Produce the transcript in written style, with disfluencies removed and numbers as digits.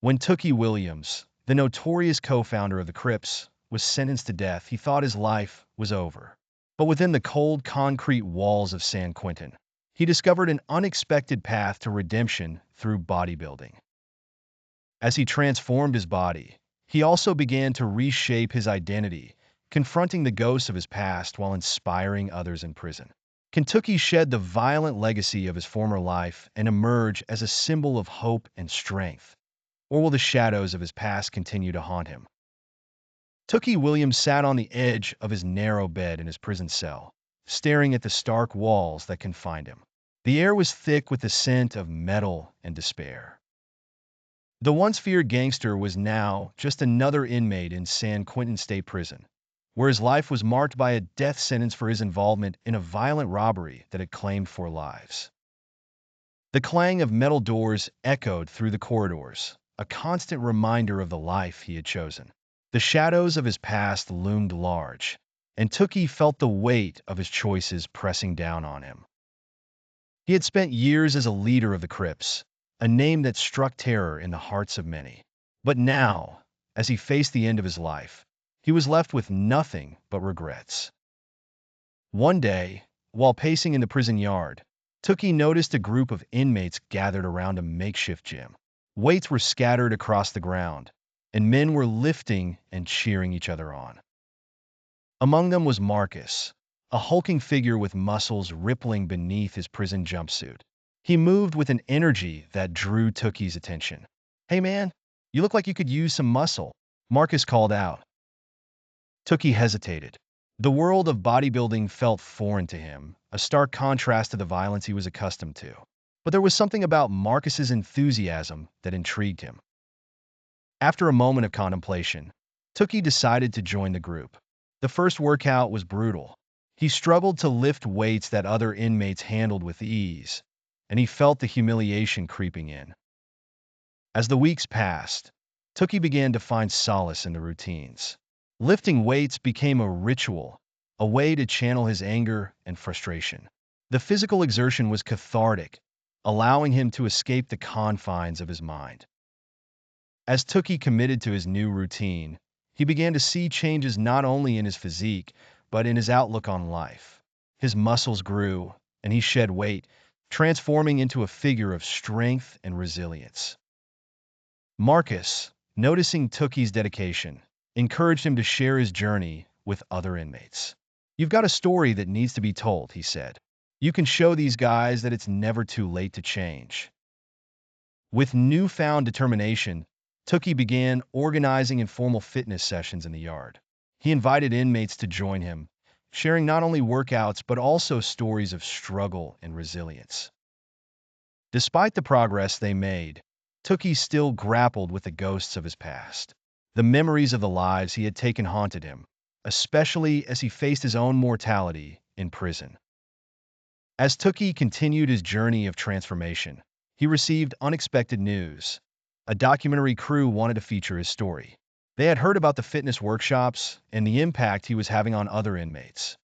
When Tookie Williams, the notorious co-founder of the Crips, was sentenced to death, he thought his life was over. But within the cold concrete walls of San Quentin, he discovered an unexpected path to redemption through bodybuilding. As he transformed his body, he also began to reshape his identity, confronting the ghosts of his past while inspiring others in prison. Can Tookie shed the violent legacy of his former life and emerge as a symbol of hope and strength? Or will the shadows of his past continue to haunt him? Tookie Williams sat on the edge of his narrow bed in his prison cell, staring at the stark walls that confined him. The air was thick with the scent of metal and despair. The once feared gangster was now just another inmate in San Quentin State Prison, where his life was marked by a death sentence for his involvement in a violent robbery that had claimed 4 lives. The clang of metal doors echoed through the corridors, a constant reminder of the life he had chosen. The shadows of his past loomed large, and Tookie felt the weight of his choices pressing down on him. He had spent years as a leader of the Crips, a name that struck terror in the hearts of many. But now, as he faced the end of his life, he was left with nothing but regrets. One day, while pacing in the prison yard, Tookie noticed a group of inmates gathered around a makeshift gym. Weights were scattered across the ground, and men were lifting and cheering each other on. Among them was Marcus, a hulking figure with muscles rippling beneath his prison jumpsuit. He moved with an energy that drew Tookie's attention. "Hey man, you look like you could use some muscle," Marcus called out. Tookie hesitated. The world of bodybuilding felt foreign to him, a stark contrast to the violence he was accustomed to. But there was something about Marcus's enthusiasm that intrigued him. After a moment of contemplation, Tookie decided to join the group. The first workout was brutal. He struggled to lift weights that other inmates handled with ease, and he felt the humiliation creeping in. As the weeks passed, Tookie began to find solace in the routines. Lifting weights became a ritual, a way to channel his anger and frustration. The physical exertion was cathartic, allowing him to escape the confines of his mind. As Tookie committed to his new routine, he began to see changes not only in his physique, but in his outlook on life. His muscles grew, and he shed weight, transforming into a figure of strength and resilience. Marcus, noticing Tookie's dedication, encouraged him to share his journey with other inmates. "You've got a story that needs to be told," he said. "You can show these guys that it's never too late to change." With newfound determination, Tookie began organizing informal fitness sessions in the yard. He invited inmates to join him, sharing not only workouts but also stories of struggle and resilience. Despite the progress they made, Tookie still grappled with the ghosts of his past. The memories of the lives he had taken haunted him, especially as he faced his own mortality in prison. As Tookie continued his journey of transformation, he received unexpected news. A documentary crew wanted to feature his story. They had heard about the fitness workshops and the impact he was having on other inmates.